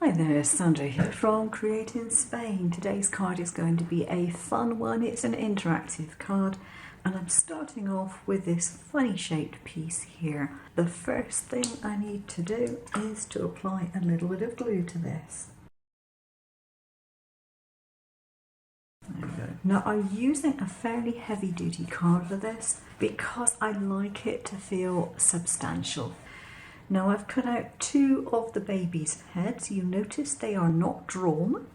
Hi there, Sandra here from Create in Spain. Today's card is going to be a fun one. It's an interactive card and I'm starting off with this funny shaped piece here. The first thing I need to do is to apply a little bit of glue to this. There we go. Now I'm using a fairly heavy duty card for this because I like it to feel substantial. Now I've cut out two of the baby's heads. You notice they are not drawn,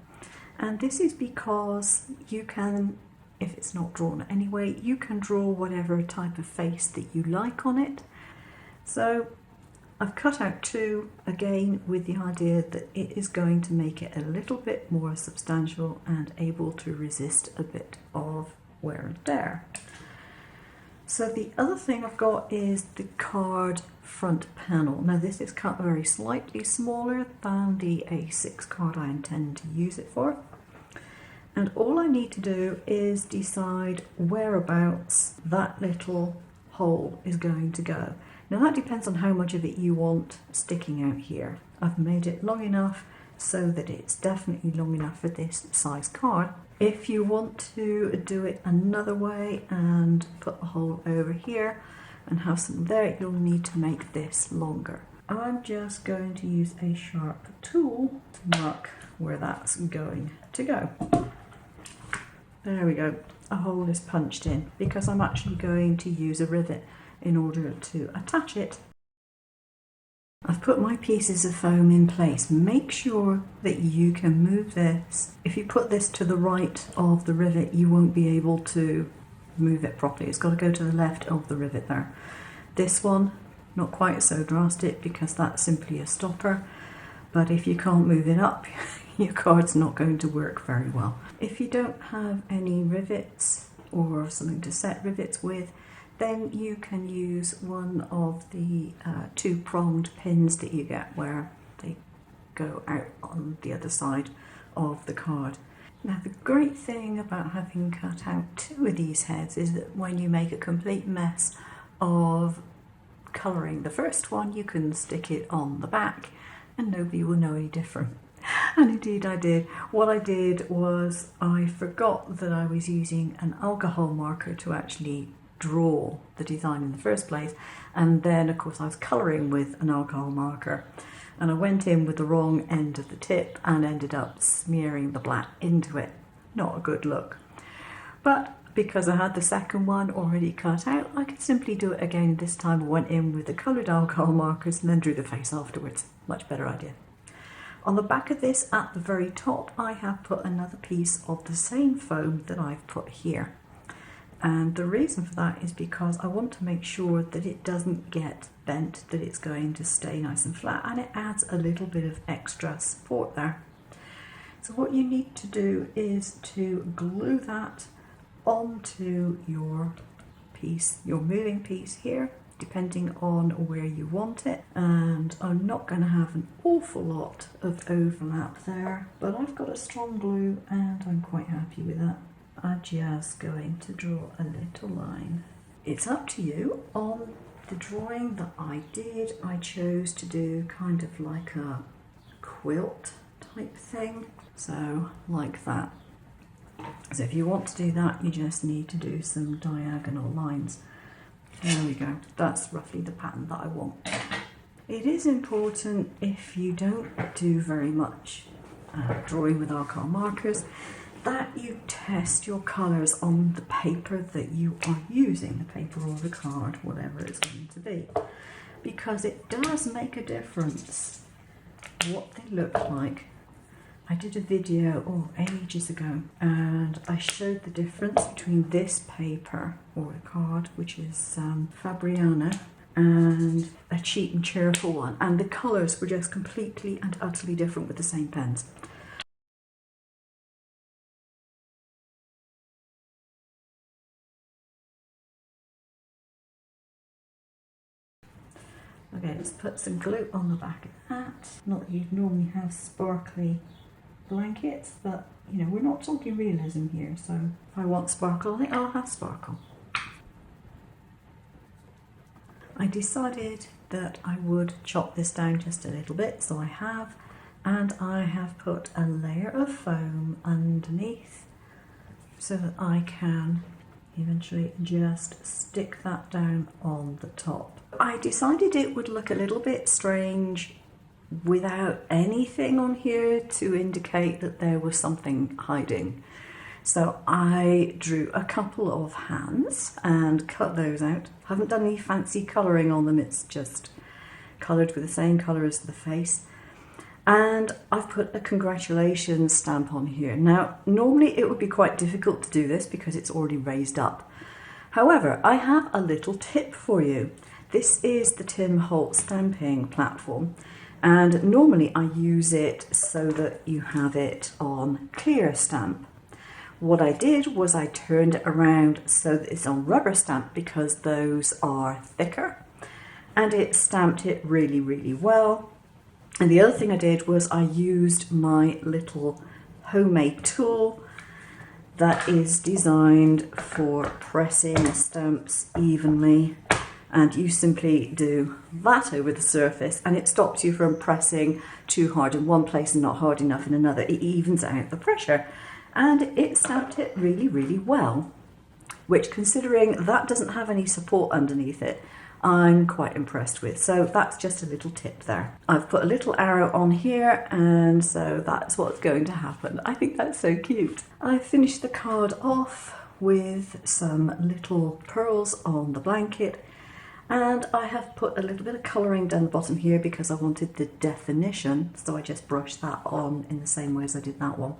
and this is because you can, if it's not drawn anyway, you can draw whatever type of face that you like on it. So I've cut out two, again with the idea that it is going to make it a little bit more substantial and able to resist a bit of wear and tear. So the other thing I've got is the card front panel. Now this is cut very slightly smaller than the A6 card I intend to use it for. And all I need to do is decide whereabouts that little hole is going to go. Now that depends on how much of it you want sticking out here. I've made it long enough so that it's definitely long enough for this size card. If you want to do it another way and put a hole over here and have some there, you'll need to make this longer. I'm just going to use a sharp tool to mark where that's going to go. There we go, a hole is punched in because I'm actually going to use a rivet in order to attach it. I've put my pieces of foam in place. Make sure that you can move this. If you put this to the right of the rivet, you won't be able to move it properly. It's got to go to the left of the rivet there. This one, not quite so drastic because that's simply a stopper. But if you can't move it up, your card's not going to work very well. If you don't have any rivets or something to set rivets with, then you can use one of the two-pronged pins that you get where they go out on the other side of the card. Now the great thing about having cut out two of these heads is that when you make a complete mess of colouring the first one, you can stick it on the back and nobody will know any different. And indeed I did. What I did was I forgot that I was using an alcohol marker to actually draw the design in the first place, and then of course I was colouring with an alcohol marker and I went in with the wrong end of the tip and ended up smearing the black into it. Not a good look, but because I had the second one already cut out, I could simply do it again. This time I went in with the coloured alcohol markers and then drew the face afterwards. Much better idea. On the back of this, at the very top, I have put another piece of the same foam that I've put here. And the reason for that is because I want to make sure that it doesn't get bent, that it's going to stay nice and flat, and it adds a little bit of extra support there. So what you need to do is to glue that onto your piece, your moving piece here, depending on where you want it. And I'm not going to have an awful lot of overlap there, but I've got a strong glue and I'm quite happy with that. I'm just going to draw a little line. It's up to you. On the drawing that I did, I chose to do kind of like a quilt type thing. So like that. So if you want to do that, you just need to do some diagonal lines. There we go. That's roughly the pattern that I want. It is important, if you don't do very much drawing with alcohol markers, that you test your colours on the paper that you are using, the paper or the card, whatever it's going to be, because it does make a difference what they look like. I did a video ages ago and I showed the difference between this paper or the card, which is Fabriana, and a cheap and cheerful one, and the colours were just completely and utterly different with the same pens. Okay, let's put some glue on the back of that. Not that you'd normally have sparkly blankets, but you know, we're not talking realism here, so if I want sparkle on it, I'll have sparkle. I decided that I would chop this down just a little bit, so I have, and I have put a layer of foam underneath so that I can eventually just stick that down on the top. I decided it would look a little bit strange without anything on here to indicate that there was something hiding. So I drew a couple of hands and cut those out. Haven't done any fancy colouring on them, it's just coloured with the same colour as the face. And I've put a congratulations stamp on here. Now, normally it would be quite difficult to do this because it's already raised up. However, I have a little tip for you. This is the Tim Holt stamping platform, and normally I use it so that you have it on clear stamp. What I did was I turned it around so that it's on rubber stamp because those are thicker, and it stamped it really, really well. And the other thing I did was I used my little homemade tool that is designed for pressing stamps evenly, and you simply do that over the surface and it stops you from pressing too hard in one place and not hard enough in another. It evens out the pressure, and it stamped it really, really well, which, considering that doesn't have any support underneath it, I'm quite impressed with. So that's just a little tip there. I've put a little arrow on here, and so that's what's going to happen. I think that's so cute. I finished the card off with some little pearls on the blanket, and I have put a little bit of colouring down the bottom here because I wanted the definition, so I just brushed that on in the same way as I did that one.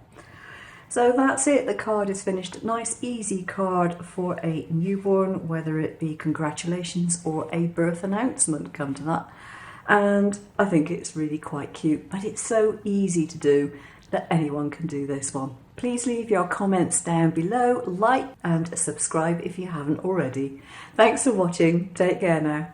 So that's it, the card is finished. Nice easy card for a newborn, whether it be congratulations or a birth announcement, come to that. And I think it's really quite cute, but it's so easy to do that anyone can do this one. Please leave your comments down below, like and subscribe if you haven't already. Thanks for watching, take care now.